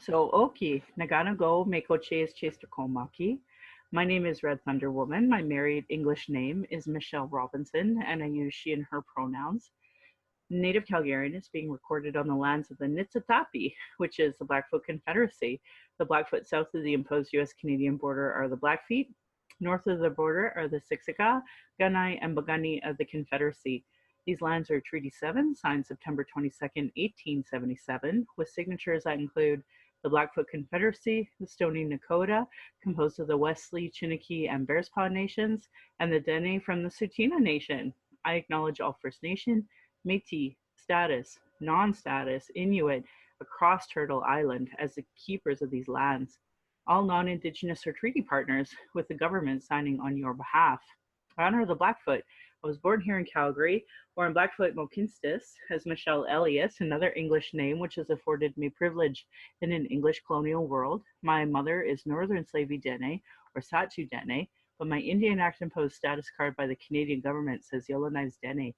So, Oki, Nagano go Meko Chase Chester Komaki. My name is Red Thunder Woman. My married English name is Michelle Robinson, and I use she and her pronouns. Native Calgarian is being recorded on the lands of the Niitsitapi, which is the Blackfoot Confederacy. The Blackfoot south of the imposed US Canadian border are the Blackfeet. North of the border are the Siksika, Gunai, and Bagani of the Confederacy. These lands are Treaty 7, signed September 22nd, 1877, with signatures that include the Blackfoot Confederacy, the Stoney Nakoda, composed of the Wesley, Chiniki, and Bearspaw nations, and the Dene from the Tsuut'ina Nation. I acknowledge all First Nation, Métis, status, non-status, Inuit across Turtle Island as the keepers of these lands. All non-Indigenous or treaty partners with the government signing on your behalf. I honor the Blackfoot. I was born here in Calgary, or in Blackfoot Mohkinstsis, as Michelle Elliott, another English name which has afforded me privilege in an English colonial world. My mother is Northern Slavey Dene, or Satu Dene, but my Indian Act imposed status card by the Canadian government says Yellowknives Dene.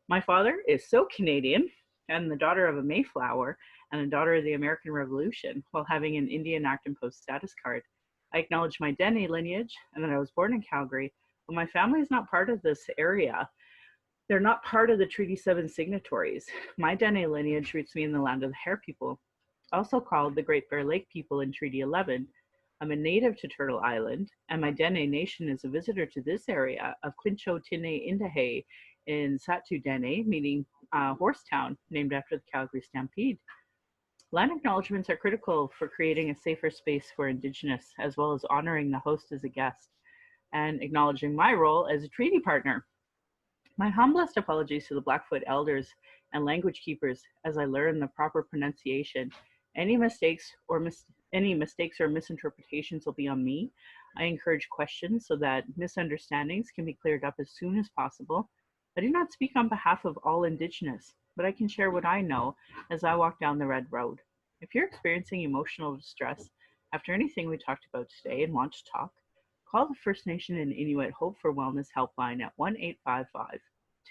My father is so Canadian, and the daughter of a Mayflower, and a daughter of the American Revolution, while having an Indian Act imposed status card. I acknowledge my Dene lineage, and that I was born in Calgary, but my family is not part of this area. They're not part of the Treaty 7 signatories. My Dene lineage roots me in the land of the Hare people, also called the Great Bear Lake people in Treaty 11. I'm a native to Turtle Island, and my Dene nation is a visitor to this area of Quincho Tine Indahe in Satu Dene, meaning horse town, named after the Calgary Stampede. Land acknowledgements are critical for creating a safer space for Indigenous, as well as honoring the host as a guest, and acknowledging my role as a treaty partner. My humblest apologies to the Blackfoot elders and language keepers as I learn the proper pronunciation. Any mistakes or misinterpretations will be on me. I encourage questions so that misunderstandings can be cleared up as soon as possible. I do not speak on behalf of all Indigenous, but I can share what I know as I walk down the red road. If you're experiencing emotional distress after anything we talked about today and want to talk, call the First Nation and Inuit Hope for Wellness helpline at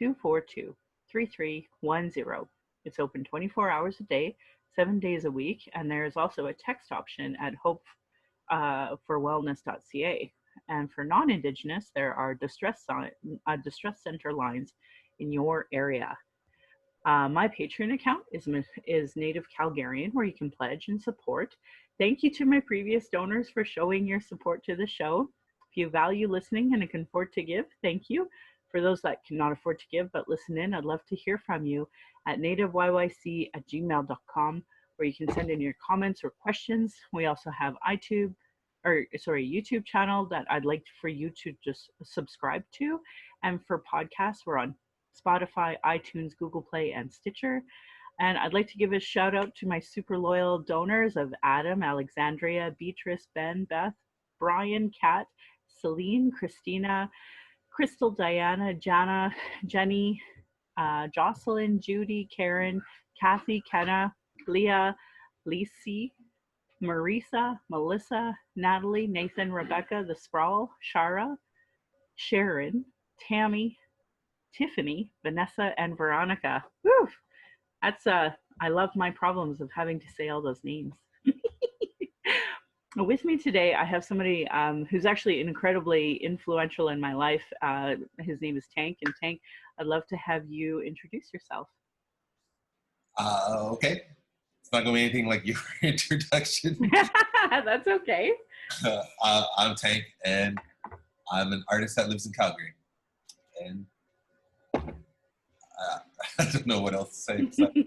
1-855-242-3310. It's open 24 hours a day, 7 days a week, and there is also a text option at hopeforwellness.ca. And for non-Indigenous, there are distress center lines in your area. My Patreon account is Native Calgarian, where you can pledge and support. Thank you to my previous donors for showing your support to the show. If you value listening and can afford to give, thank you. For those that cannot afford to give but listen in, I'd love to hear from you at nativeyyc@gmail.com, where you can send in your comments or questions. We also have YouTube channel that I'd like for you to just subscribe to. And for podcasts, we're on Spotify, iTunes, Google Play, and Stitcher. And I'd like to give a shout out to my super loyal donors of Adam, Alexandria, Beatrice, Ben, Beth, Brian, Kat, Celine, Christina, Crystal, Diana, Jana, Jenny, Jocelyn, Judy, Karen, Kathy, Kenna, Leah, Lisi, Marisa, Melissa, Natalie, Nathan, Rebecca, The Sprawl, Shara, Sharon, Tammy, Tiffany, Vanessa, and Veronica. Woo! That's I love my problems of having to say all those names. With me today, I have somebody who's actually incredibly influential in my life. His name is Tank, and Tank, I'd love to have you introduce yourself. Okay. It's not going to be anything like your introduction. That's okay. I'm Tank, and I'm an artist that lives in Calgary. And I don't know what else to say.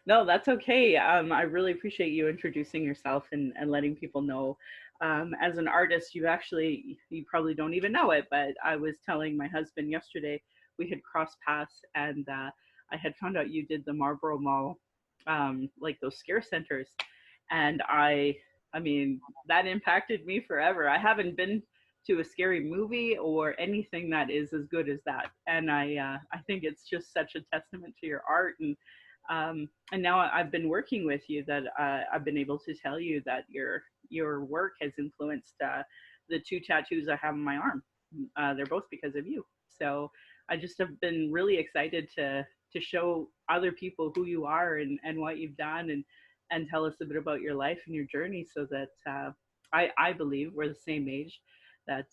No, that's okay. I really appreciate you introducing yourself and letting people know. As an artist, you probably don't even know it, but I was telling my husband yesterday, we had crossed paths, and I had found out you did the Marlborough Mall, like those scare centers. And I mean, that impacted me forever. I haven't been to a scary movie or anything that is as good as that. And I think it's just such a testament to your art. And now I've been working with you that I've been able to tell you that your work has influenced the two tattoos I have on my arm. They're both because of you. So I just have been really excited to show other people who you are and what you've done. and tell us a bit about your life and your journey so that I believe we're the same age, that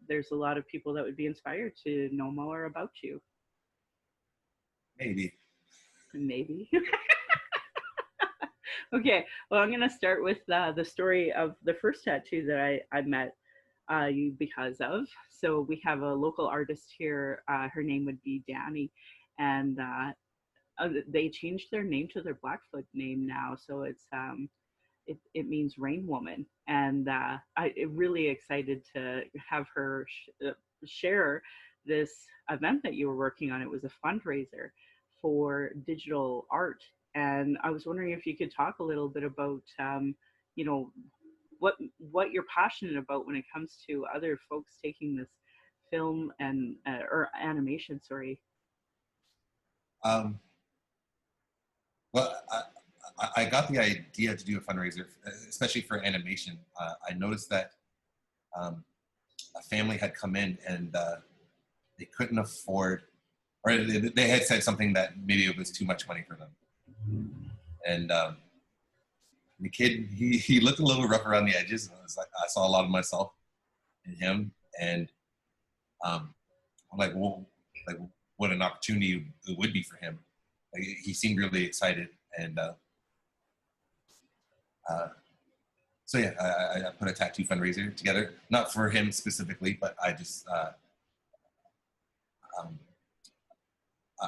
there's a lot of people that would be inspired to know more about you. Maybe. Maybe. Okay, well, I'm going to start with the story of the first tattoo that I met you because of. So we have a local artist here. Her name would be Danny, and they changed their name to their Blackfoot name now. So it means rain woman, and I'm really excited to have her share this event that you were working on. It was a fundraiser for digital art, and I was wondering if you could talk a little bit about you know what you're passionate about when it comes to other folks taking this film and or animation, sorry. Um, well, I got the idea to do a fundraiser, especially for animation. I noticed that a family had come in and they couldn't afford, or they had said something that maybe it was too much money for them. And the kid, he looked a little rough around the edges. And I saw a lot of myself in him, and I'm like, well, like what an opportunity it would be for him. Like, he seemed really excited, and so yeah, I put a tattoo fundraiser together, not for him specifically, but I just um,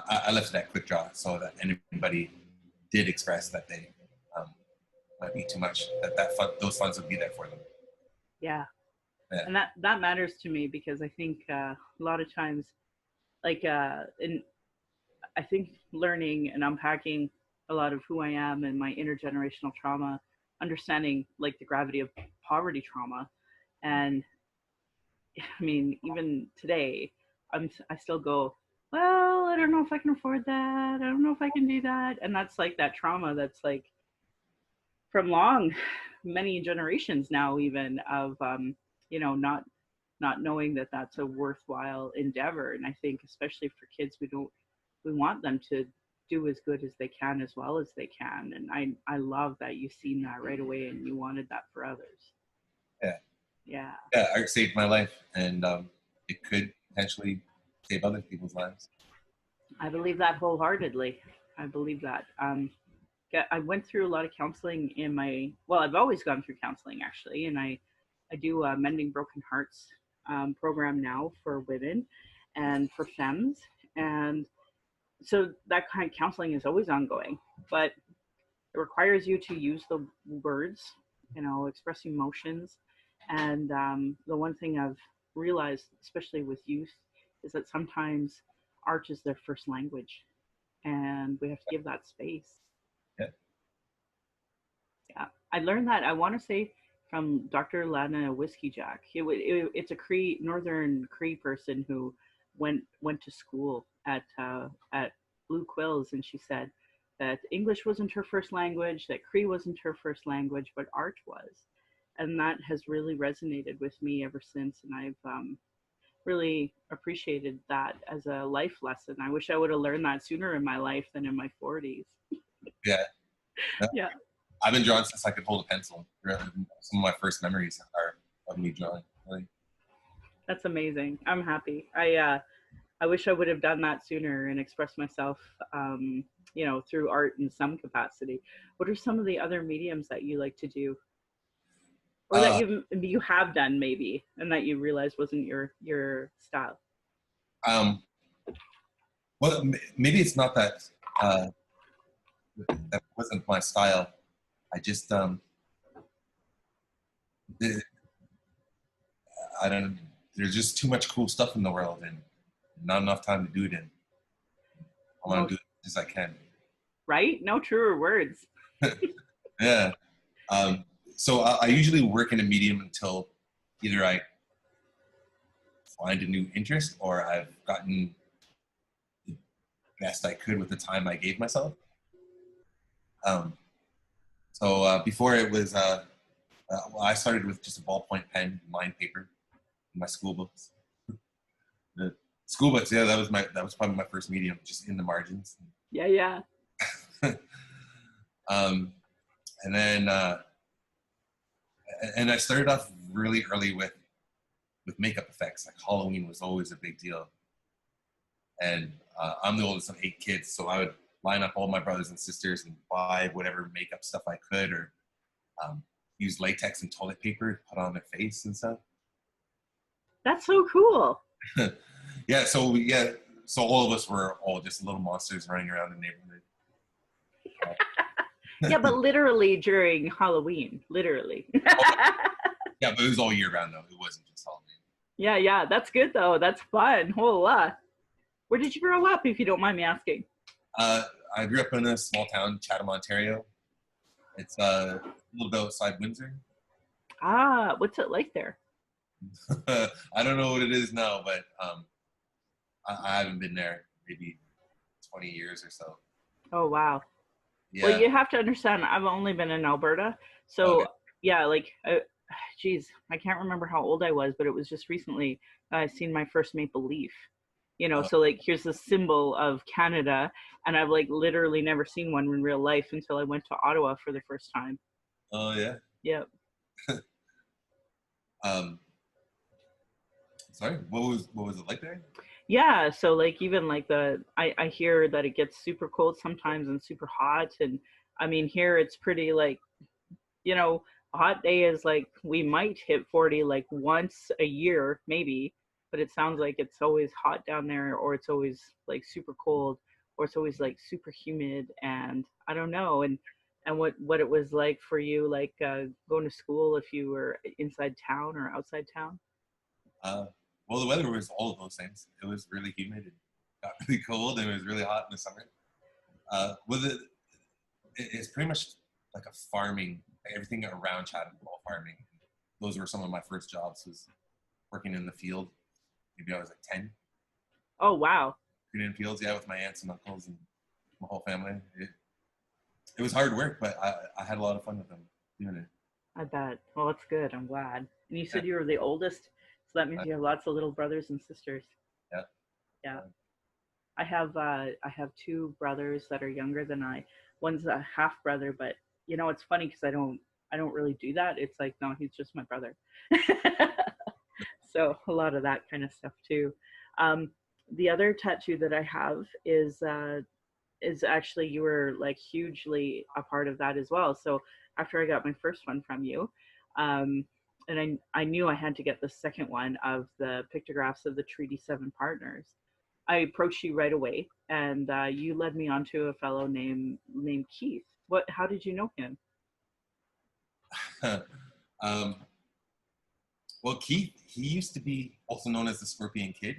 I left it at quick draw so that anybody did express that they might be too much, those funds would be there for them. Yeah. Yeah. And that matters to me because I think a lot of times, like in I think learning and unpacking a lot of who I am and my intergenerational trauma, understanding like the gravity of poverty trauma, and I mean even today, I still go, well, I don't know if I can afford that. I don't know if I can do that, and that's like that trauma that's like from long, many generations now, even of not knowing that that's a worthwhile endeavor. And I think especially for kids, we want them to do as good as they can as well as they can. And I love that you've seen that right away and you wanted that for others. Yeah. Yeah. Yeah, art saved my life, and it could potentially save other people's lives. I believe that wholeheartedly. I believe that. I went through a lot of counseling I've always gone through counseling actually, and I do a Mending Broken Hearts program now for women and for femmes. And so that kind of counseling is always ongoing, but it requires you to use the words, express emotions. And the one thing I've realized, especially with youth, is that sometimes art is their first language, and we have to give that space. Yeah. Yeah, I learned that. I want to say from Dr. Lana Whiskey Jack. It's a Northern Cree person who went to school at Blue Quills, and she said that English wasn't her first language, that Cree wasn't her first language, but art was, and that has really resonated with me ever since. And I've really appreciated that as a life lesson. I wish I would have learned that sooner in my life than in my 40s. Yeah. Yeah. I've been drawing since I could hold a pencil. Some of my first memories are of me drawing. Really. That's amazing. I'm happy. I wish I would have done that sooner and expressed myself, through art in some capacity. What are some of the other mediums that you like to do, or that you have done maybe, and that you realized wasn't your style? Well, maybe it's not that that wasn't my style. I just I don't. There's just too much cool stuff in the world, and not enough time to do it in. I want to do it as I can. Right? No truer words. Yeah. So I usually work in a medium until either I find a new interest or I've gotten the best I could with the time I gave myself. So before it was, I started with just a ballpoint pen, lined paper, in my school books. The school books, yeah, that was probably my first medium, just in the margins. Yeah. and then and I started off really early with makeup effects. Like Halloween was always a big deal, and I'm the oldest of 8 kids, so I would line up all my brothers and sisters and buy whatever makeup stuff I could, or use latex and toilet paper to put on their face and stuff. That's so cool. So all of us were all just little monsters running around the neighborhood. Yeah, but literally during Halloween, literally. Yeah, but it was all year round though. It wasn't just Halloween. Yeah, that's good though. That's fun. Where did you grow up, if you don't mind me asking? I grew up in a small town, Chatham, Ontario. It's a little bit outside Windsor. Ah, what's it like there? I don't know what it is now, but I haven't been there maybe 20 years or so. Oh, wow. Yeah. Well, you have to understand, I've only been in Alberta. So, Okay. yeah, like, geez, I can't remember how old I was, but it was just recently I seen my first maple leaf. You know, Oh, so like here's the symbol of Canada, and I've like literally never seen one in real life until I went to Ottawa for the first time. oh yeah. Yep. Um, Sorry, what was it like there? Yeah, so like even like I hear that it gets super cold sometimes and super hot, and I mean here it's pretty like, you know, a hot day is like we might hit 40 like once a year maybe, but it sounds like it's always hot down there, or it's always like super cold, or it's always like super humid, and I don't know. And what it was like for you, like going to school, if you were inside town or outside town. Uh, well, the weather was all of those things. It was really humid. It got really cold, and it was really hot in the summer. It's pretty much like a farming. Everything around Chatham was all farming. Those were some of my first jobs. Was working in the field. Maybe I was like 10. Oh, wow. Working in fields, yeah, with my aunts and uncles and my whole family. It was hard work, but I had a lot of fun with them doing it. I bet. Well, that's good. I'm glad. And you Yeah. said you were the oldest, so that means you have lots of little brothers and sisters. Yeah. Yeah. I have 2 brothers that are younger than I. One's a half brother, but you know it's funny because I don't really do that. It's like, no, he's just my brother. So a lot of that kind of stuff too. Um, the other tattoo that I have is actually, you were like hugely a part of that as well. So after I got my first one from you, um, and I knew I had to get the second one of the pictographs of the Treaty 7 partners. I approached you right away, and you led me on to a fellow named Keith. How did you know him? um, well, Keith, he used to be also known as the Scorpion Kid.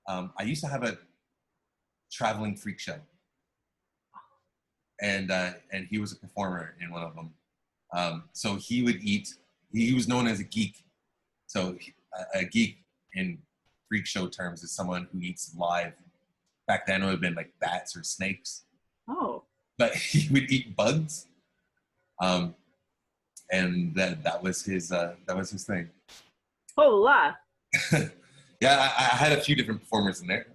I used to have a traveling freak show, and he was a performer in one of them. So he would eat. He was known as a geek. So a geek in freak show terms is someone who eats live. Back then, it would have been like bats or snakes. Oh. But he would eat bugs, and that was his thing. Hola. Yeah, I had a few different performers in there.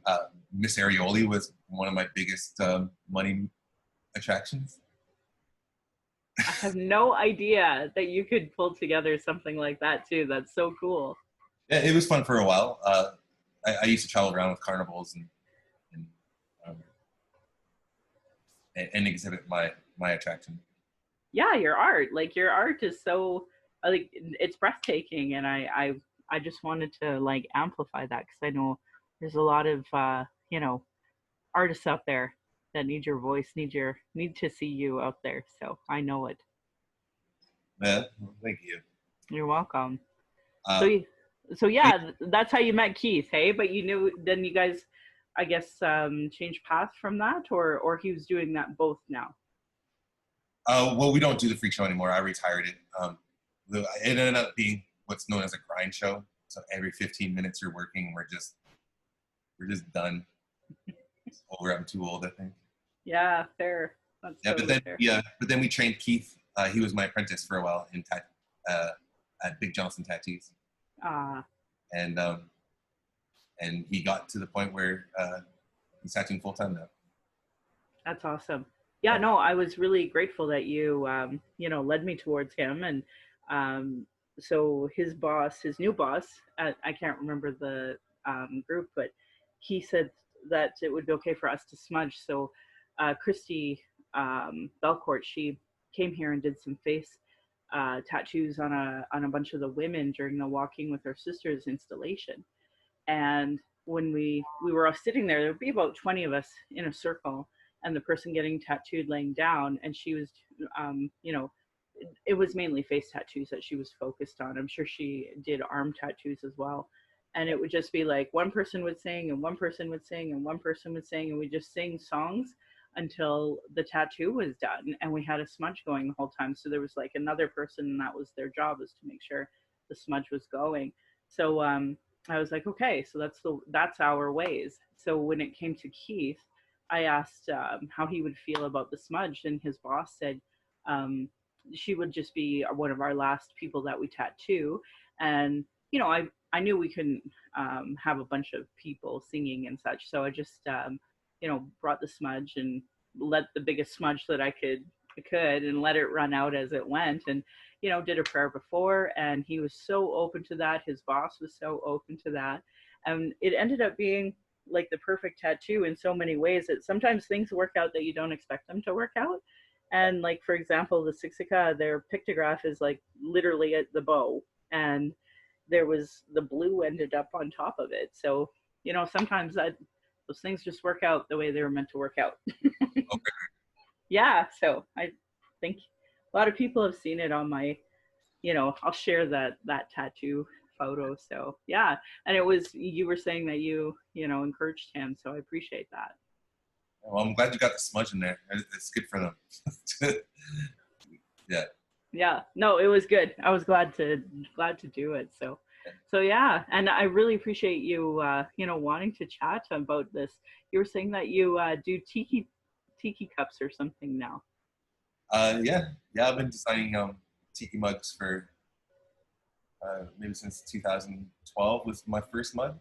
Miss Arioli was one of my biggest money attractions. I have no idea that you could pull together something like that too. That's so cool. Yeah, it was fun for a while. I used to travel around with carnivals and, um, and exhibit my attraction. Yeah, your art is so like it's breathtaking, and I just wanted to like amplify that because I know there's a lot of artists out there that need your voice, need to see you out there. So I know it. Yeah, well, thank you. You're welcome. Uh, So so yeah, that's how you met Keith, hey? But you knew then you guys, I guess, changed paths from that, or he was doing that both now. well, we don't do the freak show anymore. I retired it. It ended up being what's known as a grind show. So every 15 minutes you're working, we're just done. I'm too old, I think. Yeah, fair. That's Yeah, totally fair. but then we trained Keith. He was my apprentice for a while at Big Johnson Tattoos, and he got to the point where he's tattooing full time now. That's awesome. Yeah, no, I was really grateful that you, led me towards him. And um, so his boss, his new boss, I can't remember the group, but he said that it would be okay for us to smudge. So Christy Belcourt, she came here and did some face tattoos on a bunch of the women during the Walking with Our Sisters installation. And when we were all sitting there would be about 20 of us in a circle, and the person getting tattooed laying down, and she was um, you know it was mainly face tattoos that she was focused on. I'm sure she did arm tattoos as well. And it would just be like one person would sing and one person would sing and one person would sing, and we just sing songs until the tattoo was done, and we had a smudge going the whole time. So there was like another person, and that was their job, was to make sure the smudge was going. So I was like, okay, so that's our ways. So when it came to Keith, I asked how he would feel about the smudge, and his boss said um, she would just be one of our last people that we tattoo. And I knew we couldn't have a bunch of people singing and such, so I just brought the smudge and let the biggest smudge that I could and let it run out as it went. And did a prayer before, and he was so open to that. His boss was so open to that, and it ended up being like the perfect tattoo in so many ways that sometimes things work out that you don't expect them to work out. And like, for example, the Siksika, their pictograph is like literally at the bow, and there was the blue ended up on top of it. So sometimes those things just work out the way they were meant to work out. Okay. Yeah, so I think a lot of people have seen it on my, I'll share that tattoo photo. So yeah, and it was, you were saying that you encouraged him, so I appreciate that. Well, I'm glad you got the smudge in there. It's good for them. Yeah. Yeah, no, it was good. I was glad to do it. So yeah, and I really appreciate you wanting to chat about this. You were saying that you do tiki cups or something now. Yeah. Yeah. I've been designing tiki mugs for maybe since 2012 was my first mug.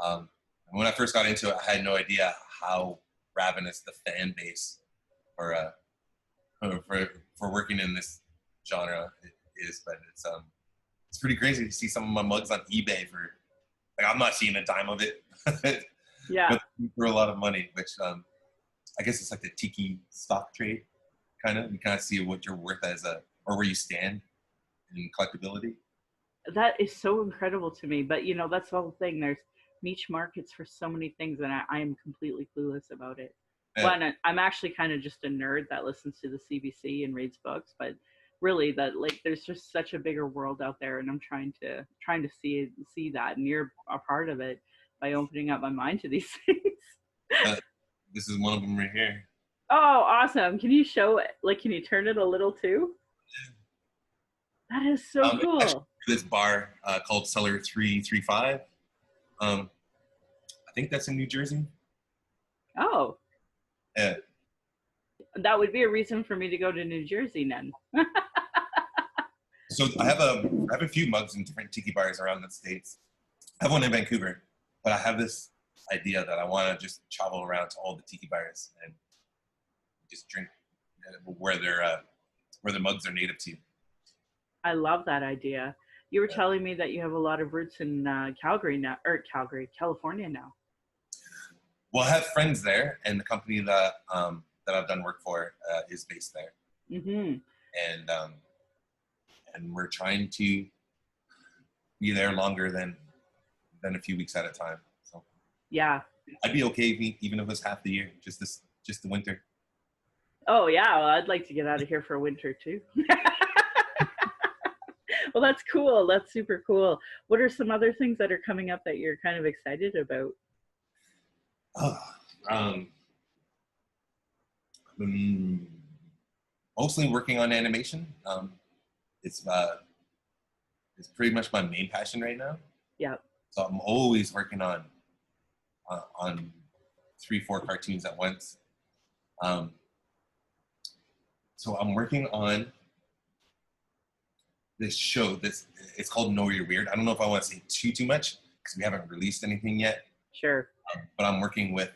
And when I first got into it, I had no idea how ravenous the fan base for for working in this genre is. But it's pretty crazy to see some of my mugs on eBay for, like, I'm not seeing a dime of it, Yeah. but for a lot of money, which I guess it's like the tiki stock trade kind of. You kind of see what you're worth as or where you stand in collectability. That is so incredible to me. But that's the whole thing. There's niche markets for so many things, and I am completely clueless about it. Yeah. Well, and I'm actually kind of just a nerd that listens to the CBC and reads books, but really, that, like, there's just such a bigger world out there, and I'm trying to see that, and you're a part of it by opening up my mind to these things. Uh, this is one of them right here. Oh, awesome! Can you show it? Like, can you turn it a little too? That is so Actually, cool. this bar called Cellar 335. Um, I think that's in New Jersey. Oh, Yeah. that would be a reason for me to go to New Jersey then. So I have a few mugs in different tiki bars around the states. I have one in Vancouver, but I have this idea that I want to just travel around to all the tiki bars and just drink where the mugs are native to. I love that idea. You were Yeah. telling me that you have a lot of roots in Calgary now, or Calgary, California now. Well, I have friends there, and the company that I've done work for is based there, Mm-hmm. and we're trying to be there longer than a few weeks at a time. So Yeah. I'd be okay even if it was half the year, just the winter. Oh, yeah. Well, I'd like to get out of here for winter too. Well, that's cool. That's super cool. What are some other things that are coming up that you're kind of excited about? Oh, um, mm, mostly working on animation. It's it's pretty much my main passion right now. Yeah. So I'm always working on 3, 4 cartoons at once. Um, so I'm working on this show. It's called Know You're Weird. I don't know if I want to say too much because we haven't released anything yet. Sure. But I'm working with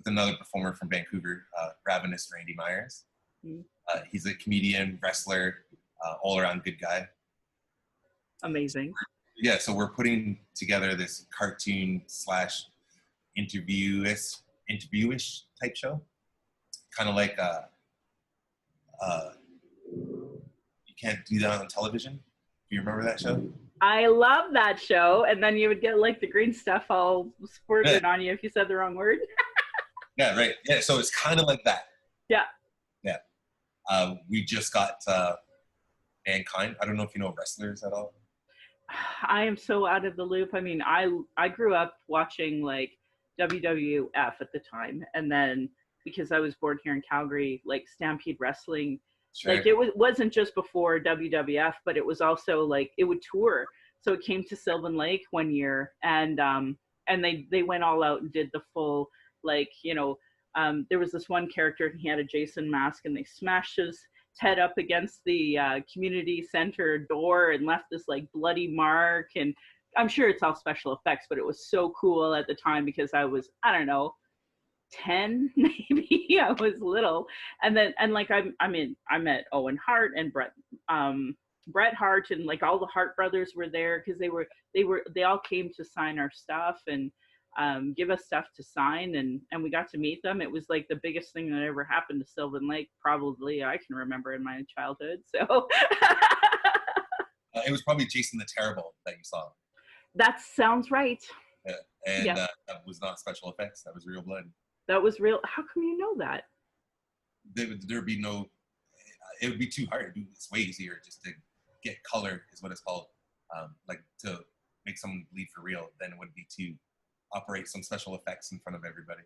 with another performer from Vancouver, Ravenous Randy Myers. Mm. He's a comedian, wrestler, all-around good guy. Amazing. Yeah, so we're putting together this cartoon slash interviewish type show, kind of like You Can't Do That on Television. Do you remember that show? I love that show. And then you would get like the green stuff all squirted on you if you said the wrong word. Yeah, right. Yeah, so it's kind of like that. Yeah. Yeah. We just got Mankind. I don't know if you know wrestlers at all. I am so out of the loop. I mean, I grew up watching like WWF at the time, and then because I was born here in Calgary, like Stampede Wrestling, Sure. like it wasn't just before WWF, but it was also like it would tour. So it came to Sylvan Lake one year, and they went all out and did the full like there was this one character and he had a Jason mask and they smashed his head up against the community center door and left this like bloody mark. And I'm sure it's all special effects, but it was so cool at the time because I was, I don't know, 10 maybe. I was little. And like I met Owen Hart and Bret Hart, and like all the Hart brothers were there because they all came to sign our stuff and give us stuff to sign, and we got to meet them. It was like the biggest thing that ever happened to Sylvan Lake, probably I can remember in my childhood. So it was probably Jason the Terrible that you saw. That sounds right. Yeah. And that was not special effects. That was real blood. That was real. How come you know that? There'd be no. It would be too hard. It's way easier just to get color, is what it's called. Like to make someone bleed for real than it would be to operate some special effects in front of everybody.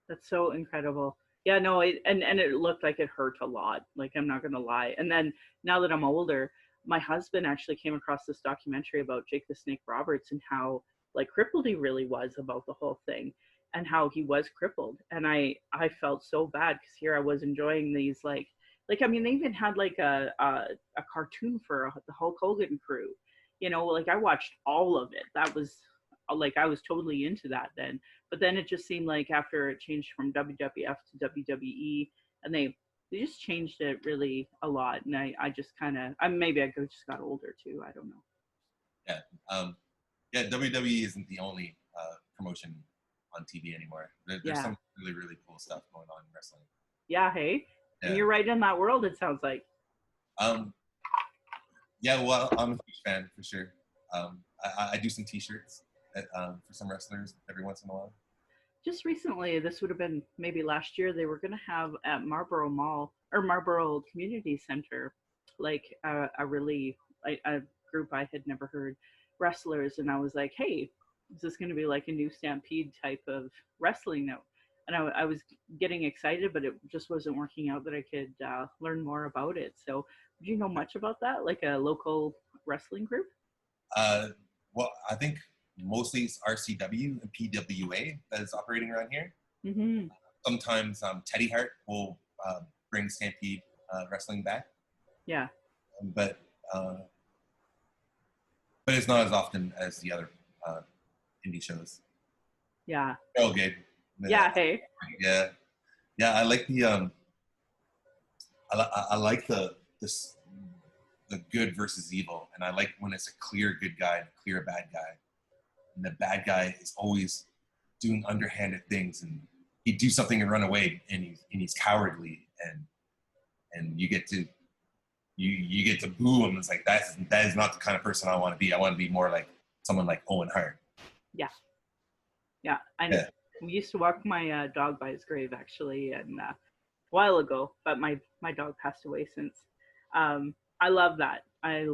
That's so incredible. Yeah, no, and it looked like it hurt a lot. Like, I'm not gonna lie. And then now that I'm older, my husband actually came across this documentary about Jake the Snake Roberts and how like crippled he really was about the whole thing and how he was crippled. And I felt so bad because here I was enjoying these like I mean they even had like a cartoon for the Hulk Hogan crew. Like I watched all of it. That was like I was totally into that then. But then it just seemed like after it changed from WWF to WWE, and they just changed it really a lot. And I just kind of, maybe I just got older too. I don't know. Yeah. WWE isn't the only promotion on TV anymore. There's some really, really cool stuff going on in wrestling. Yeah. Hey, and you're right in that world. It sounds like. Yeah. Well, I'm a huge fan for sure. I do some T-shirts for some wrestlers every once in a while. Just recently, this would have been maybe last year, they were going to have at Marlborough Mall or Marlborough Community Center, like a group I had never heard, wrestlers. And I was like, hey, is this going to be like a new Stampede type of wrestling now? And I was getting excited, but it just wasn't working out that I could learn more about it. So do you know much about that? Like a local wrestling group? Well, I think mostly it's RCW and PWA that is operating around here. Mm-hmm. Sometimes Teddy Hart will bring Stampede wrestling back. Yeah. But it's not as often as the other indie shows. Yeah. Oh, good. Yeah. Hey. Yeah. I like the I like the good versus evil, and I like when it's a clear good guy and a clear bad guy. And the bad guy is always doing underhanded things, and he'd do something and run away, and he's cowardly, and you get to boo him. It's like that is not the kind of person I want to be. I want to be more like someone like Owen Hart. Yeah. We used to walk my dog by his grave actually, and a while ago, but my dog passed away since. I love that. I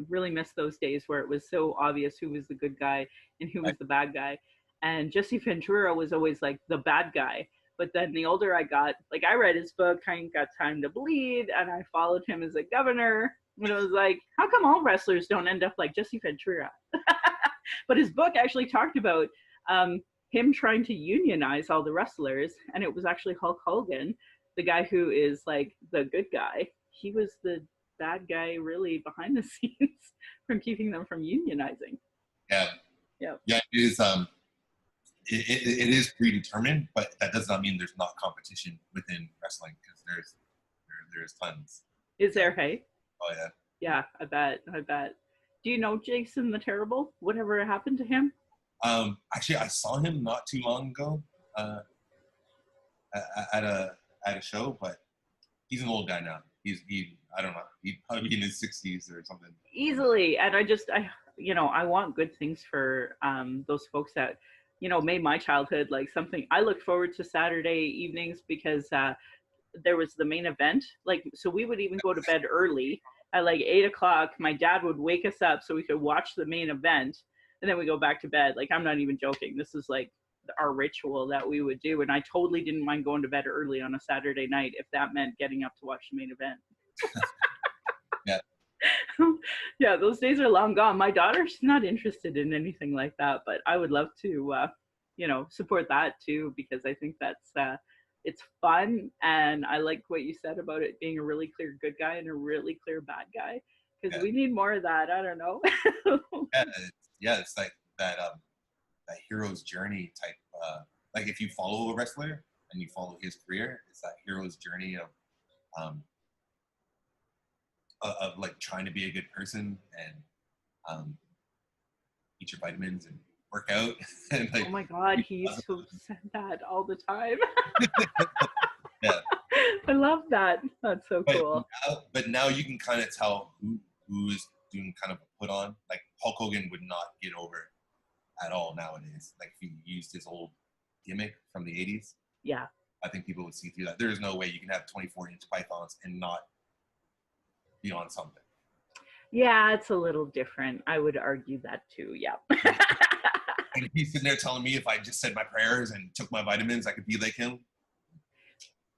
really miss those days where it was so obvious who was the good guy and who was the bad guy. And Jesse Ventura was always like the bad guy. But then the older I got, like I read his book, I Ain't Got Time to Bleed, and I followed him as a governor. And it was like, how come all wrestlers don't end up like Jesse Ventura? But his book actually talked about him trying to unionize all the wrestlers. And it was actually Hulk Hogan, the guy who is like the good guy. He was the bad guy really behind the scenes from keeping them from unionizing. Yeah. It is it is predetermined, but that does not mean there's not competition within wrestling, because there's tons. Is there, hey? Oh yeah. Yeah, I bet. Do you know Jason the Terrible? Whatever happened to him? Actually, I saw him not too long ago uh, at a show, but he's an old guy now. I don't know. He'd probably be in his 60s or something. Easily. And I want good things for those folks that, made my childhood like something I looked forward to Saturday evenings, because there was the main event. Like, so we would even go to bed early at like 8 o'clock. My dad would wake us up so we could watch the main event, and then we go back to bed. Like, I'm not even joking. This is like our ritual that we would do. And I totally didn't mind going to bed early on a Saturday night if that meant getting up to watch the main event. Yeah. Yeah, those days are long gone. My daughter's not interested in anything like that, but I would love to, support that too, because I think that's, it's fun. And I like what you said about it being a really clear good guy and a really clear bad guy, because we need more of that. I don't know. It's like that hero's journey type. Like if you follow a wrestler and you follow his career, it's that hero's journey of like trying to be a good person and eat your vitamins and work out. And like, oh my God, he used to say that all the time. Yeah. I love that. That's so cool. But now you can kind of tell who is doing kind of a put on. Like Hulk Hogan would not get over at all nowadays. Like if he used his old gimmick from the 80s. Yeah. I think people would see through that. There's no way you can have 24-inch pythons and not be on something. Yeah, it's a little different. I would argue that too. Yeah. And he's sitting there telling me if I just said my prayers and took my vitamins, I could be like him.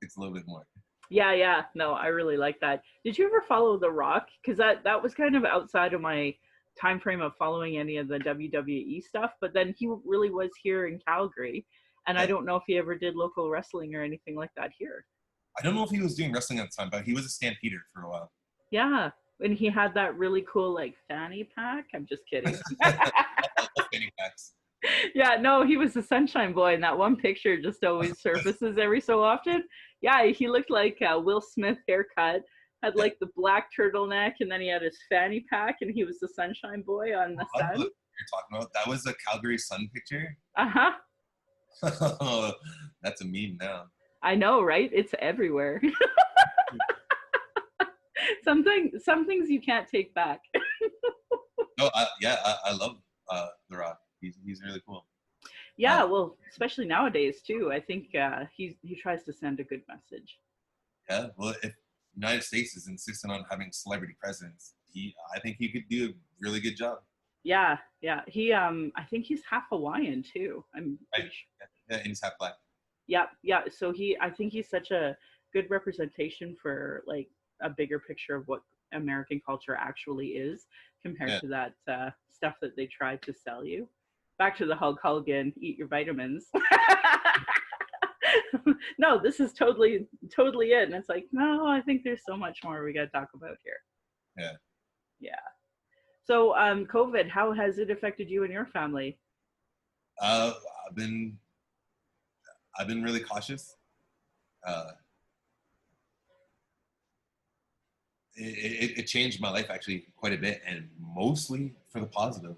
It's a little bit more. Yeah. No, I really like that. Did you ever follow The Rock? Because that was kind of outside of my time frame of following any of the WWE stuff. But then he really was here in Calgary, and I don't know if he ever did local wrestling or anything like that here. I don't know if he was doing wrestling at the time, but he was a stampeder for a while. Yeah, and he had that really cool like fanny pack. I'm just kidding. Fanny packs. Yeah, no, he was the Sunshine Boy, and that one picture just always surfaces every so often. Yeah, he looked like a Will Smith haircut, had like the black turtleneck, and then he had his fanny pack, and he was the Sunshine Boy on the sun. You're talking about that was a Calgary Sun picture. That's a meme now. I know, right? It's everywhere. Some things you can't take back. No, I love The Rock. He's really cool. Yeah, well, especially nowadays too. I think he tries to send a good message. Yeah, well, if the United States is insisting on having celebrity presidents, I think he could do a really good job. Yeah. He I think he's half Hawaiian too. I'm right. Sure. Yeah, and he's half black. Yeah. So I think he's such a good representation for like a bigger picture of what American culture actually is compared to that stuff that they tried to sell you. Back to the Hulk Hogan, eat your vitamins. No, this is totally it. And it's like, no, I think there's so much more we got to talk about here. Yeah. So COVID, how has it affected you and your family? I've been really cautious. It changed my life actually quite a bit, and mostly for the positive.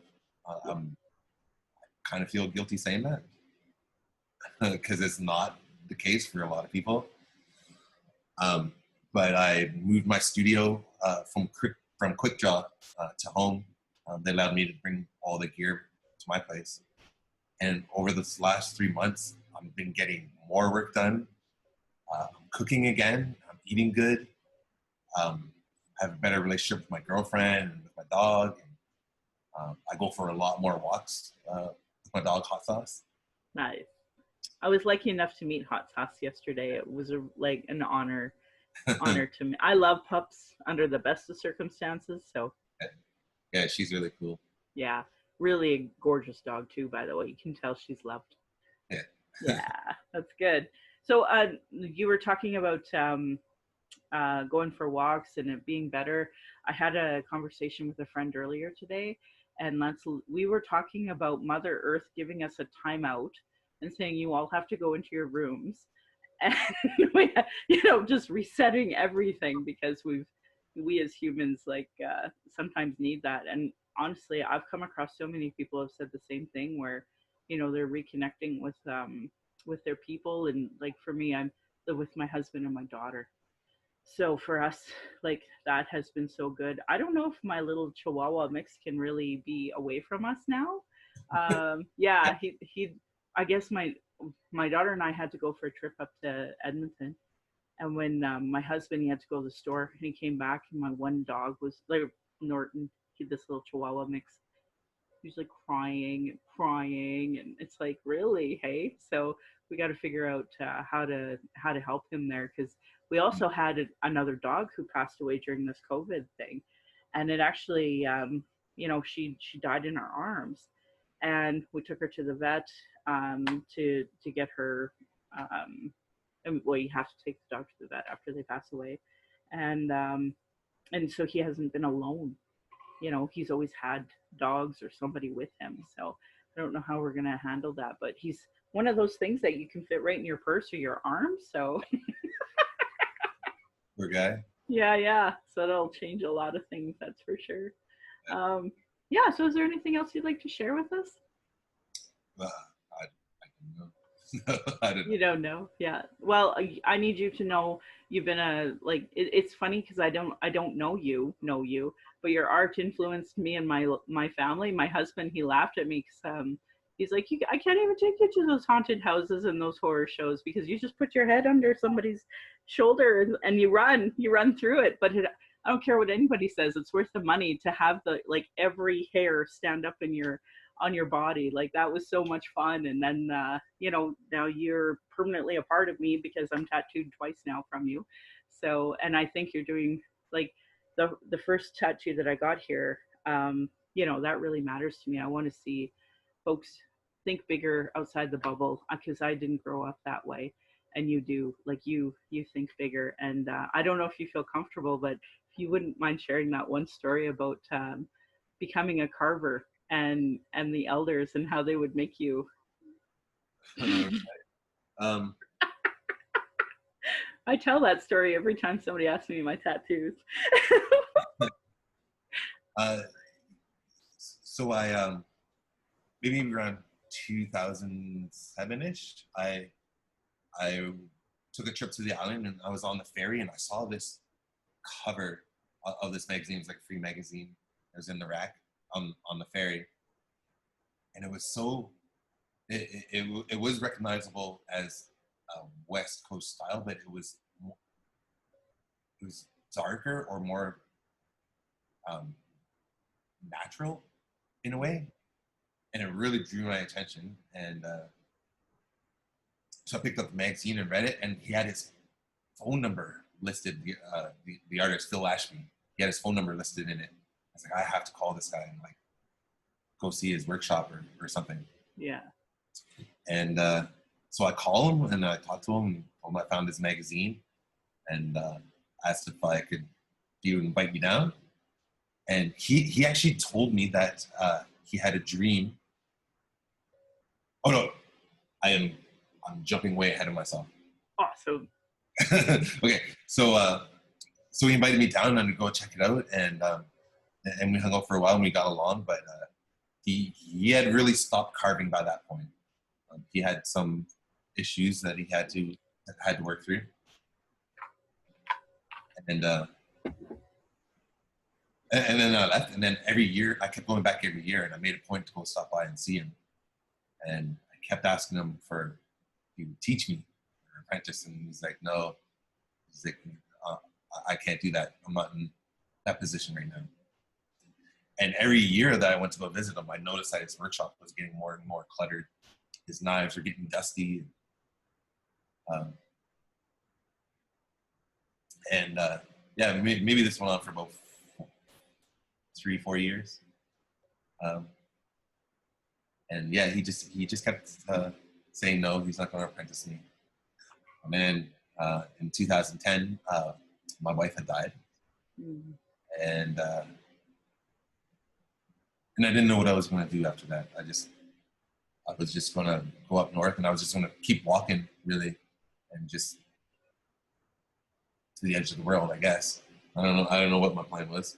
I kind of feel guilty saying that because it's not the case for a lot of people. But I moved my studio from QuickDraw to home. They allowed me to bring all the gear to my place. And over this last 3 months, I've been getting more work done. I'm cooking again. I'm eating good. I have a better relationship with my girlfriend and with my dog. And, I go for a lot more walks with my dog, Hot Sauce. Nice. I was lucky enough to meet Hot Sauce yesterday. It was like an honor to me. I love pups under the best of circumstances. So. Yeah, she's really cool. Yeah, really a gorgeous dog too. By the way, you can tell she's loved. Yeah, that's good. So you were talking about going for walks and it being better. I had a conversation with a friend earlier today, and we were talking about Mother Earth giving us a timeout and saying, you all have to go into your rooms. And just resetting everything, because we as humans, like, sometimes need that. And honestly, I've come across so many people who have said the same thing, where they're reconnecting with their people. And like, for me, I'm live with my husband and my daughter, so for us, like, that has been so good. I don't know if my little Chihuahua mix can really be away from us now. Yeah, he I guess my daughter and I had to go for a trip up to Edmonton, and when my husband, he had to go to the store, and he came back, and my one dog was like, Norton, this little Chihuahua mix. He was like crying and crying, and it's like, really, hey. So we got to figure out how to help him there, because we also had another dog who passed away during this COVID thing, and it actually, she died in our arms, and we took her to the vet, to get her, well, you have to take the dog to the vet after they pass away, and so he hasn't been alone. He's always had dogs or somebody with him. So I don't know how we're going to handle that, but he's one of those things that you can fit right in your purse or your arm. So Poor guy. yeah, yeah. So that'll change a lot of things, that's for sure. Yeah. So is there anything else you'd like to share with us? I don't know. I don't know. You don't know. Yeah. Well, I need you to know, you've been it's funny, because I don't know you, but your art influenced me and my family. My husband, he laughed at me, because he's like, I can't even take you to those haunted houses and those horror shows, because you just put your head under somebody's shoulder, and you run through it. But I don't care what anybody says, it's worth the money to have every hair stand up on your body. Like, that was so much fun. And then now you're permanently a part of me, because I'm tattooed twice now from you. So, and I think you're doing, like, the first tattoo that I got here, that really matters to me. I want to see folks think bigger outside the bubble, because I didn't grow up that way, and you do. Like, you think bigger. And I don't know if you feel comfortable, but if you wouldn't mind sharing that one story about becoming a carver, and the elders, and how they would make you. um, I tell that story every time somebody asks me my tattoos. so I maybe around 2007-ish, I took a trip to the island, and I was on the ferry, and I saw this cover of this magazine. It was like a free magazine. It was in the rack on the ferry, and it was so it was recognizable as West Coast style, but it was darker, or more natural in a way, and it really drew my attention. And so I picked up the magazine and read it, and he had his phone number listed. The artist Phil Ashby, he had his phone number listed in it. I was like, I have to call this guy and like go see his workshop or something. Yeah. And so I call him, and I talked to him, and told him I found his magazine, and asked if I could, he would invite me down. And he actually told me that he had a dream. Oh no, I'm jumping way ahead of myself. Awesome. Okay, so he invited me down and to go check it out, and we hung out for a while, and we got along. But he had really stopped carving by that point. He had some issues that he had to work through, and then I left. And then every year, I kept going back every year, and I made a point to go stop by and see him. And I kept asking him if he would teach me or apprentice, and he's like, no. He's like, I can't do that. I'm not in that position right now. And every year that I went to go visit him, I noticed that his workshop was getting more and more cluttered. His knives were getting dusty. Yeah, maybe this went on for about 3-4 years. And yeah, he just kept saying no, he's not going to apprentice me. And then in 2010, my wife had died. And I didn't know what I was going to do after that. I was just going to go up north, and I was just going to keep walking, really, and just to the edge of the world, I guess. I don't know what my plan was,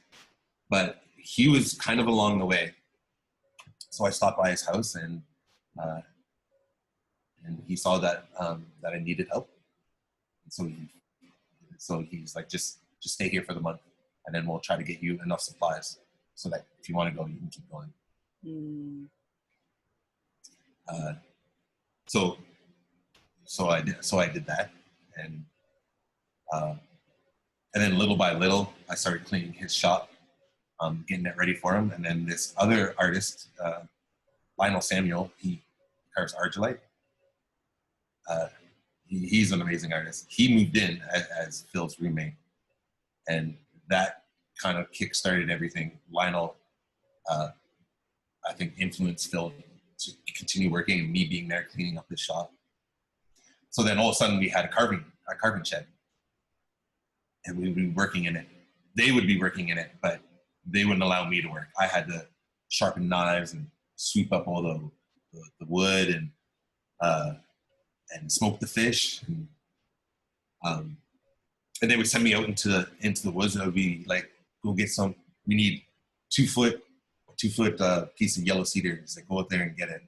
but he was kind of along the way. So I stopped by his house, uh, and he saw that that I needed help. And so he's like, just stay here for the month, and then we'll try to get you enough supplies so that if you want to go, you can keep going. Mm. So I did that, and and then little by little, I started cleaning his shop, getting it ready for him. And then this other artist, Lionel Samuel, he carves argillite. He's an amazing artist. He moved in as Phil's roommate, and that kind of kick-started everything. Lionel, I think, influenced Phil to continue working, and me being there cleaning up his shop. So then all of a sudden we had a carving shed, and we would be working in it. They would be working in it, but they wouldn't allow me to work. I had to sharpen knives and sweep up all the wood and smoke the fish. And they would send me out into the woods, and it would be like, go get some. We need 2 foot piece of yellow cedar. It's like, go out there and get it.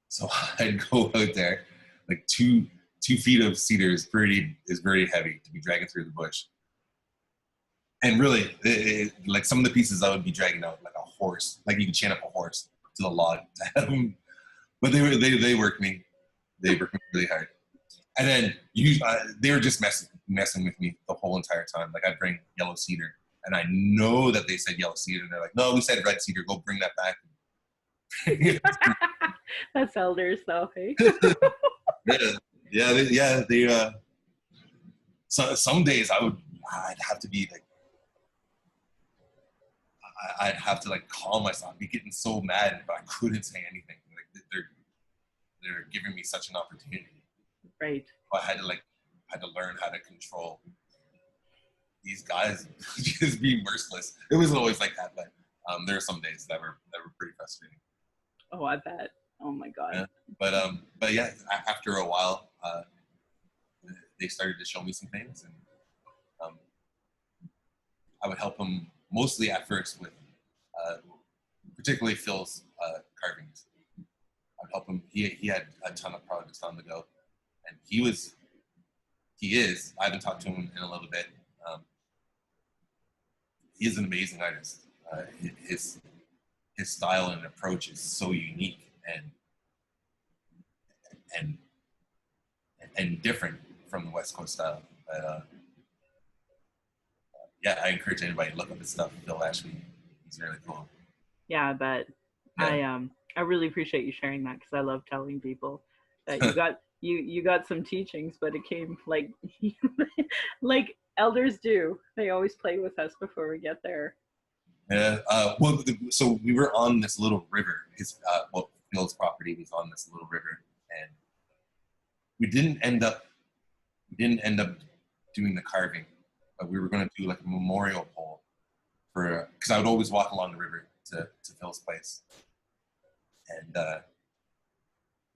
So I'd go out there, like 2 feet of cedar is very heavy to be dragging through the bush. And really, like some of the pieces I would be dragging out like a horse, like you could chain up a horse to the log. But they worked me. They worked me really hard. And then they were just messing with me the whole entire time. Like I'd bring yellow cedar, and I know that they said yellow cedar, and they're like, "No, we said red cedar. Go bring that back." That's elders, though. Hey. They so some days I'd have to be like, I'd have to like calm myself. I'd be getting so mad, but I couldn't say anything. Like they're giving me such an opportunity. Right. I had to learn how to control these guys just being merciless. It wasn't always like that, but there were some days that were pretty frustrating. Oh, I bet. Oh my God. Yeah. But yeah, after a while, they started to show me some things, and I would help them mostly at first with, particularly Phil's carvings. I would help him. He had a ton of projects on the go, and he is. I haven't talked to him in a little bit. He is an amazing artist. His style and approach is so unique and different from the West Coast style. But yeah, I encourage anybody to look up his stuff. Phil Ashby, he's really cool. Yeah, I bet. Yeah. I really appreciate you sharing that, because I love telling people that you got you got some teachings, but it came like like elders do. They always play with us before we get there. Yeah. So we were on this little river. Phil's property was on this little river, and we didn't end up doing the carving, but we were going to do like a memorial pole because I would always walk along the river to Phil's place, and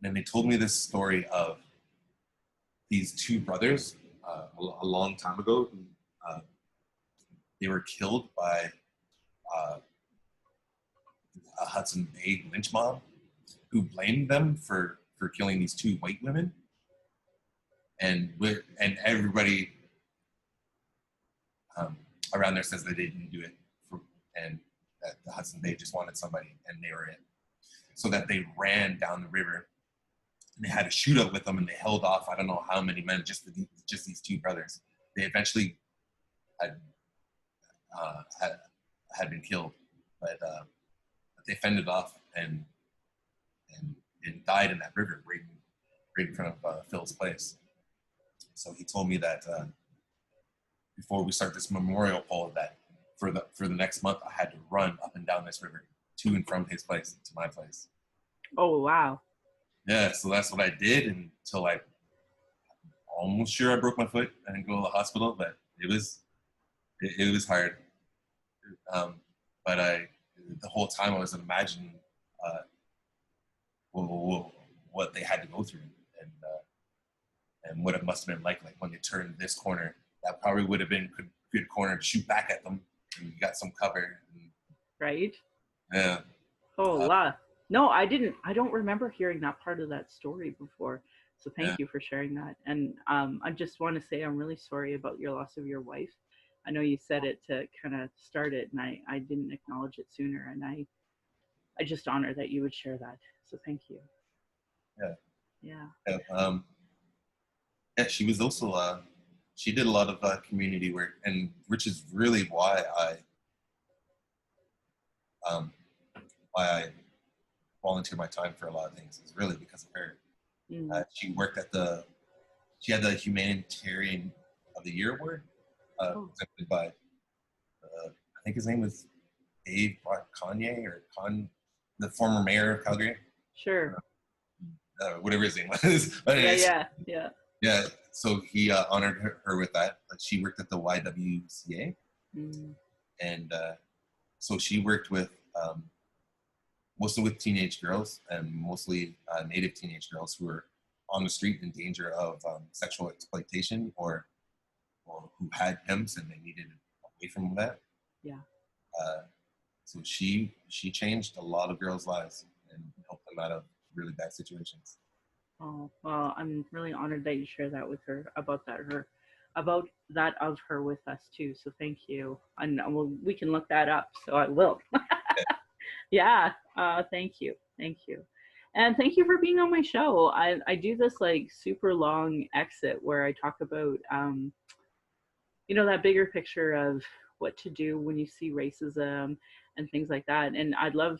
then they told me this story of these 2 brothers a long time ago. They were killed by a Hudson Bay lynch mob, who blamed them for killing these 2 white women, and everybody around there says that they didn't do it, and that the Hudson Bay just wanted somebody, and they were it. So that they ran down the river, and they had a shootout with them, and they held off I don't know how many men, just these 2 brothers. They eventually had been killed, but they fended off and died in that river right in front of Phil's place. So he told me that before we start this memorial pole, that for the next month I had to run up and down this river to and from his place to my place. Oh wow. Yeah, so that's what I did until I almost sure I broke my foot. I didn't go to the hospital, but it was hard. But the whole time I was imagining what they had to go through, and what it must have been like when they turned this corner. That probably would have been a good corner to shoot back at them, and you got some cover. And, right? yeah. Oh, no, I don't remember hearing that part of that story before. So thank you for sharing that. And I just want to say I'm really sorry about your loss of your wife. I know you said it to kind of start it, and I didn't acknowledge it sooner. And I just honor that you would share that. So thank you. Yeah. Yeah, she was also, she did a lot of community work, and which is really why I volunteer my time for a lot of things, is really because of her. She worked she had the Humanitarian of the Year award, presented by, I think his name was Dave Kanye, the former mayor of Calgary. Sure. Whatever his name was. But anyways, yeah. So he honored her with that. But she worked at the YWCA, and so she worked with mostly with teenage girls, and mostly Native teenage girls who were on the street in danger of sexual exploitation, or who had pimps and they needed away from that. Yeah. So she changed a lot of girls' lives and helped them out of really bad situations. Oh, well, I'm really honored that you share that with her, about that of her with us too. So thank you. And we can look that up. So I will. Yeah. Thank you. And thank you for being on my show. I do this like super long exit where I talk about, that bigger picture of what to do when you see racism and things like that. And I'd love,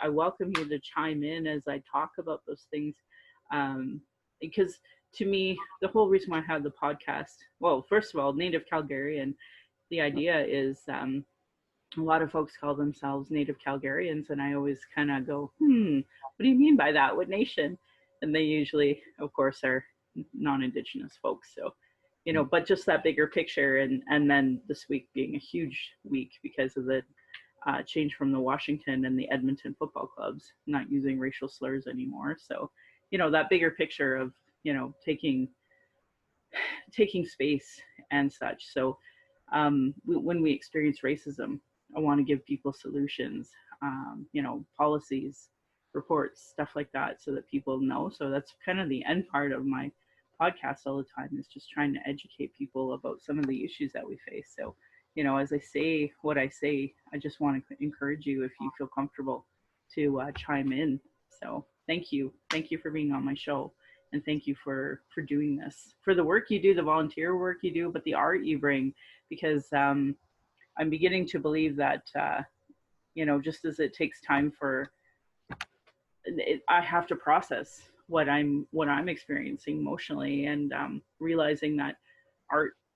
I welcome you to chime in as I talk about those things. Because to me, the whole reason why I have the podcast, well, first of all, Native Calgarian, the idea is, a lot of folks call themselves Native Calgarians, and I always kind of go, what do you mean by that? What nation? And they usually, of course, are non-Indigenous folks. So, but just that bigger picture, and then this week being a huge week because of the change from the Washington and the Edmonton football clubs not using racial slurs anymore. So, that bigger picture of, taking space and such. So when we experience racism, I want to give people solutions, policies, reports, stuff like that, so that people know. So that's kind of the end part of my podcast all the time, is just trying to educate people about some of the issues that we face. So, as I say what I say, I just want to encourage you, if you feel comfortable, to chime in. So thank you for being on my show, and thank you for doing this, for the work you do, the volunteer work you do, but the art you bring, because I'm beginning to believe that just as it takes time for I have to process what I'm experiencing emotionally, and realizing that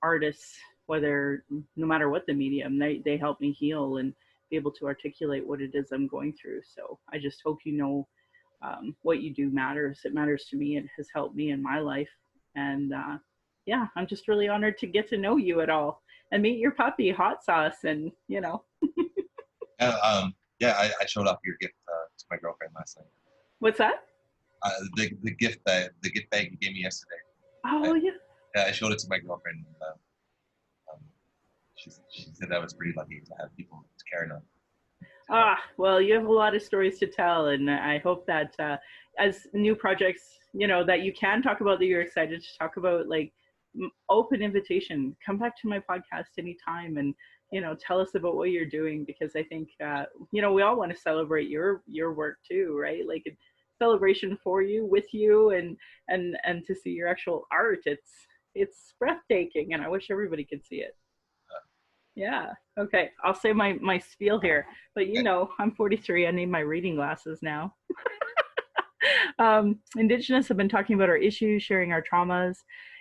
artists, no matter what the medium, they help me heal and be able to articulate what it is I'm going through. So I just hope what you do matters. It matters to me. It has helped me in my life. And I'm just really honored to get to know you at all and meet your puppy, Hot Sauce. And, I showed off your gift to my girlfriend last night. What's that? The gift bag you gave me yesterday. Oh, yeah. Yeah, I showed it to my girlfriend. She said I was pretty lucky to have people to carry on. Well, you have a lot of stories to tell, and I hope that as new projects, that you can talk about, that you're excited to talk about, like, open invitation, come back to my podcast anytime, and tell us about what you're doing, because I think we all want to celebrate your work too, right? Like, a celebration for you, with you, and to see your actual art. It's breathtaking, and I wish everybody could see it. Yeah. Okay. I'll say my spiel here, but I'm 43. I need my reading glasses now. Indigenous have been talking about our issues, sharing our traumas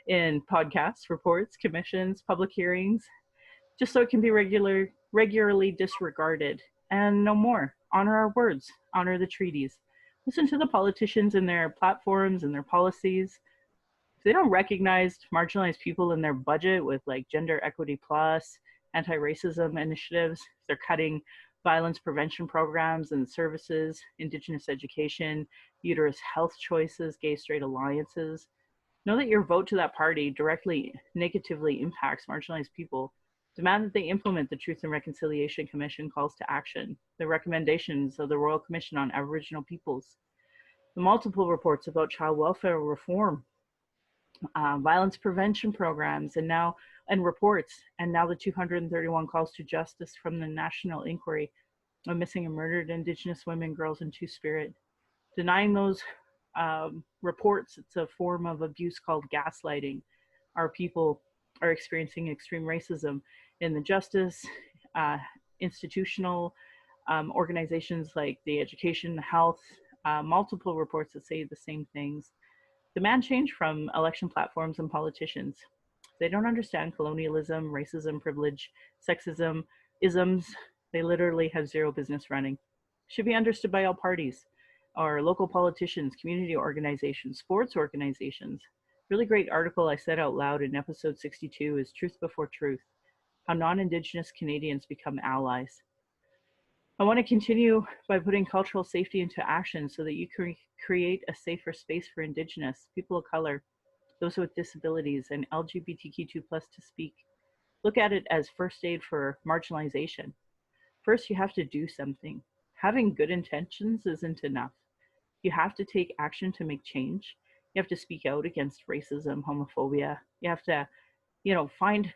in podcasts, reports, commissions, public hearings, just so it can be regularly disregarded. And no more. Honor our words. Honor the treaties. Listen to the politicians and their platforms and their policies. If they don't recognize marginalized people in their budget with, like, Gender Equity Plus, anti-racism initiatives, they're cutting violence prevention programs and services, Indigenous education, uterus health choices, gay straight alliances. Know that your vote to that party directly negatively impacts marginalized people. Demand that they implement the Truth and Reconciliation Commission calls to action, the recommendations of the Royal Commission on Aboriginal Peoples, the multiple reports about child welfare reform, violence prevention programs, and reports, and now the 231 calls to justice from the National Inquiry of Missing and Murdered Indigenous Women, Girls, and Two-Spirit. Denying those reports, it's a form of abuse called gaslighting. Our people are experiencing extreme racism in the justice, uh, institutional organizations like the education, the health, multiple reports that say the same things. Demand change from election platforms and politicians. They don't understand colonialism, racism, privilege, sexism, isms. They literally have zero business running. Should be understood by all parties, our local politicians, community organizations, sports organizations. Really great article I said out loud in episode 62 is Truth Before Truth, how non-Indigenous Canadians become allies. I want to continue by putting cultural safety into action so that you can create a safer space for Indigenous, people of color, those with disabilities, and LGBTQ2+ to speak. Look at it as first aid for marginalization. First, you have to do something. Having good intentions isn't enough. You have to take action to make change. You have to speak out against racism, homophobia. You have to, find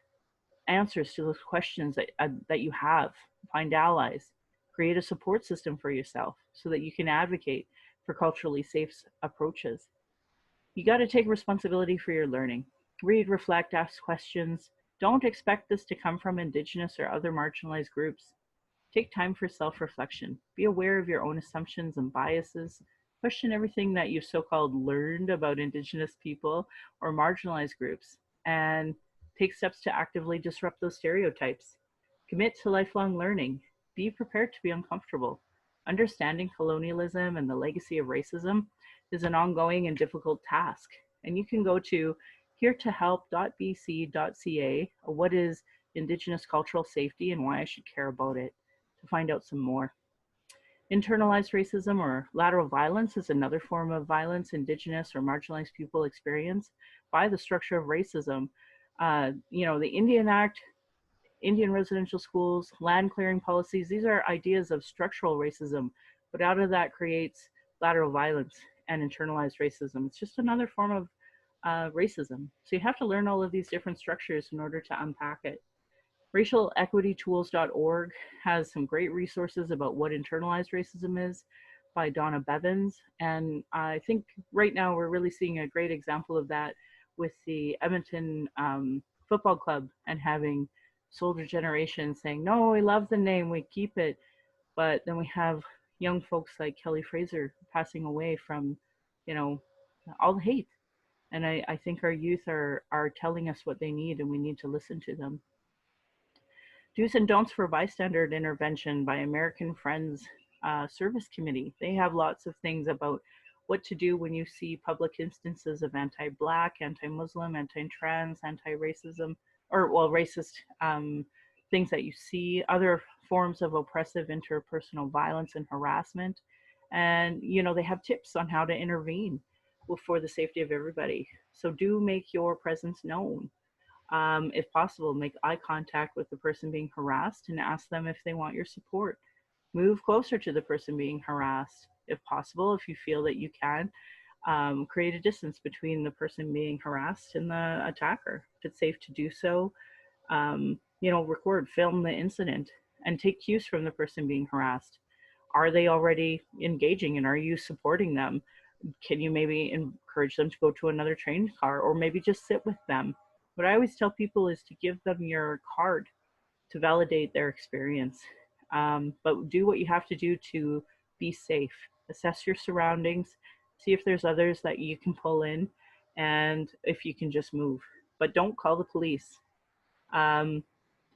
answers to those questions that you have. Find allies. Create a support system for yourself so that you can advocate for culturally safe approaches. You got to take responsibility for your learning. Read, reflect, ask questions. Don't expect this to come from Indigenous or other marginalized groups. Take time for self-reflection. Be aware of your own assumptions and biases. Question everything that you've so-called learned about Indigenous people or marginalized groups, and take steps to actively disrupt those stereotypes. Commit to lifelong learning. Be prepared to be uncomfortable. Understanding colonialism and the legacy of racism is an ongoing and difficult task. And you can go to heretohelp.bc.ca, what is Indigenous cultural safety and why I should care about it, to find out some more. Internalized racism or lateral violence is another form of violence Indigenous or marginalized people experience by the structure of racism. The Indian Act, Indian residential schools, land clearing policies, these are ideas of structural racism, but out of that creates lateral violence and internalized racism. It's just another form of racism. So you have to learn all of these different structures in order to unpack it. RacialEquityTools.org has some great resources about what internalized racism is by Donna Bevins. And I think right now we're really seeing a great example of that with the Edmonton Football Club and having Soldier Generation saying, no, we love the name, we keep it. But then we have young folks like Kelly Fraser passing away from, all the hate. And I think our youth are telling us what they need, and we need to listen to them. Do's and Don'ts for Bystander Intervention by American Friends Service Committee. They have lots of things about what to do when you see public instances of anti-Black, anti-Muslim, anti-trans, anti-racism, racist things that you see, other forms of oppressive interpersonal violence and harassment. And, they have tips on how to intervene for the safety of everybody. So do make your presence known. If possible, make eye contact with the person being harassed and ask them if they want your support. Move closer to the person being harassed. If possible, if you feel that you can, create a distance between the person being harassed and the attacker. If it's safe to do so, record, film the incident, and take cues from the person being harassed. Are they already engaging, and are you supporting them? Can you maybe encourage them to go to another train car, or maybe just sit with them? What I always tell people is to give them your card to validate their experience. But do what you have to do to be safe. Assess your surroundings, see if there's others that you can pull in, and if you can just move. But don't call the police.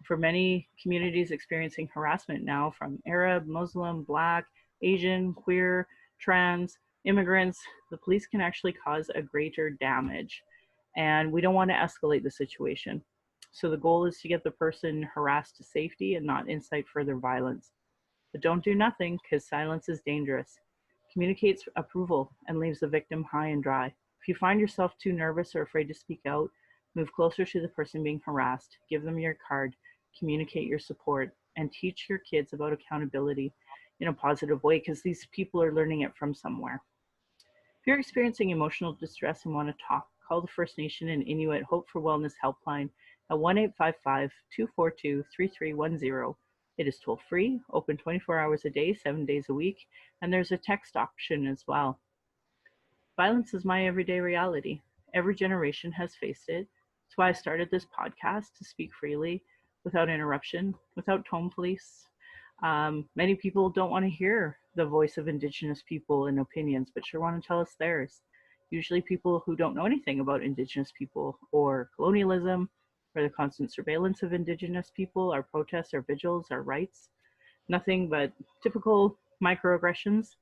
For many communities experiencing harassment now from Arab, Muslim, Black, Asian, queer, trans, immigrants, the police can actually cause a greater damage. And we don't want to escalate the situation. So the goal is to get the person harassed to safety and not incite further violence. But don't do nothing, because silence is dangerous. Communicates approval and leaves the victim high and dry. If you find yourself too nervous or afraid to speak out, move closer to the person being harassed, give them your card, communicate your support, and teach your kids about accountability in a positive way, because these people are learning it from somewhere. If you're experiencing emotional distress and want to talk, call the First Nation and Inuit Hope for Wellness helpline at 1-855-242-3310. It is toll free, open 24 hours a day, 7 days a week, and there's a text option as well. Violence is my everyday reality. Every generation has faced it. That's why I started this podcast, to speak freely, without interruption, without tone police. Many people don't want to hear the voice of Indigenous people and opinions, but sure want to tell us theirs. Usually people who don't know anything about Indigenous people or colonialism or the constant surveillance of Indigenous people, our protests, our vigils, our rights. Nothing but typical microaggressions.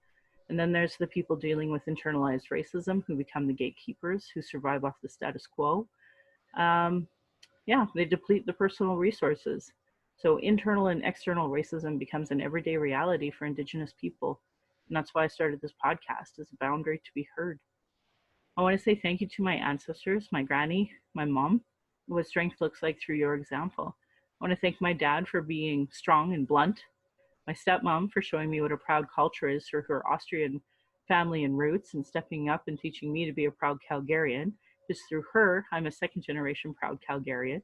And then there's the people dealing with internalized racism who become the gatekeepers, who survive off the status quo. They deplete the personal resources. So internal and external racism becomes an everyday reality for Indigenous people. And that's why I started this podcast, as a boundary to be heard. I want to say thank you to my ancestors, my granny, my mom, what strength looks like through your example. I want to thank my dad for being strong and blunt, my stepmom for showing me what a proud culture is through her Austrian family and roots and stepping up and teaching me to be a proud Calgarian. Just through her, I'm a second generation proud Calgarian.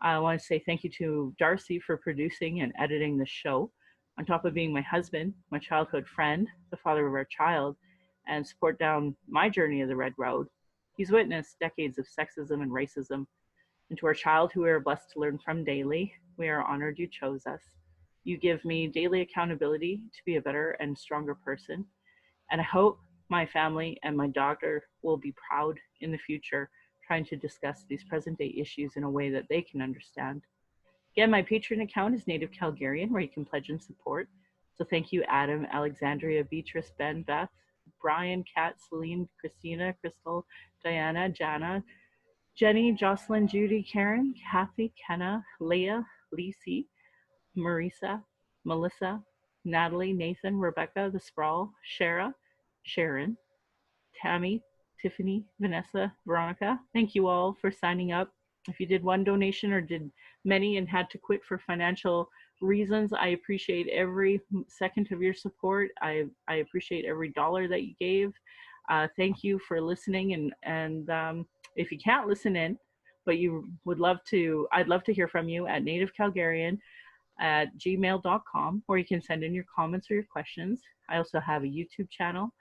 I want to say thank you to Darcy for producing and editing the show, on top of being my husband, my childhood friend, the father of our child, and support down my journey of the Red Road. He's witnessed decades of sexism and racism. And to our child, who we are blessed to learn from daily, we are honored you chose us. You give me daily accountability to be a better and stronger person. And I hope my family and my daughter will be proud in the future, trying to discuss these present day issues in a way that they can understand. Again, my Patreon account is Native Calgarian, where you can pledge and support. So thank you, Adam, Alexandria, Beatrice, Ben, Beth, Brian, Kat, Celine, Christina, Crystal, Diana, Jana, Jenny, Jocelyn, Judy, Karen, Kathy, Kenna, Leah, Lisi, Marisa, Melissa, Natalie, Nathan, Rebecca, The Sprawl, Shara, Sharon, Tammy, Tiffany, Vanessa, Veronica. Thank you all for signing up. If you did one donation or did many and had to quit for financial reasons, I appreciate every second of your support. I appreciate every dollar that you gave. Thank you for listening. And if you can't listen in, but you would love to, I'd love to hear from you at nativecalgarian@gmail.com, or you can send in your comments or your questions. I also have a YouTube channel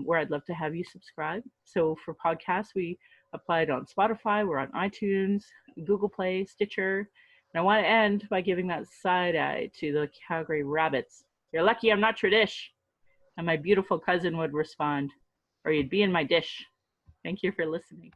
where I'd love to have you subscribe. So for podcasts, we applied on Spotify, we're on iTunes, Google Play, Stitcher. And I want to end by giving that side eye to the Calgary Rabbits. You're lucky I'm not Tradish. And my beautiful cousin would respond, or you'd be in my dish. Thank you for listening.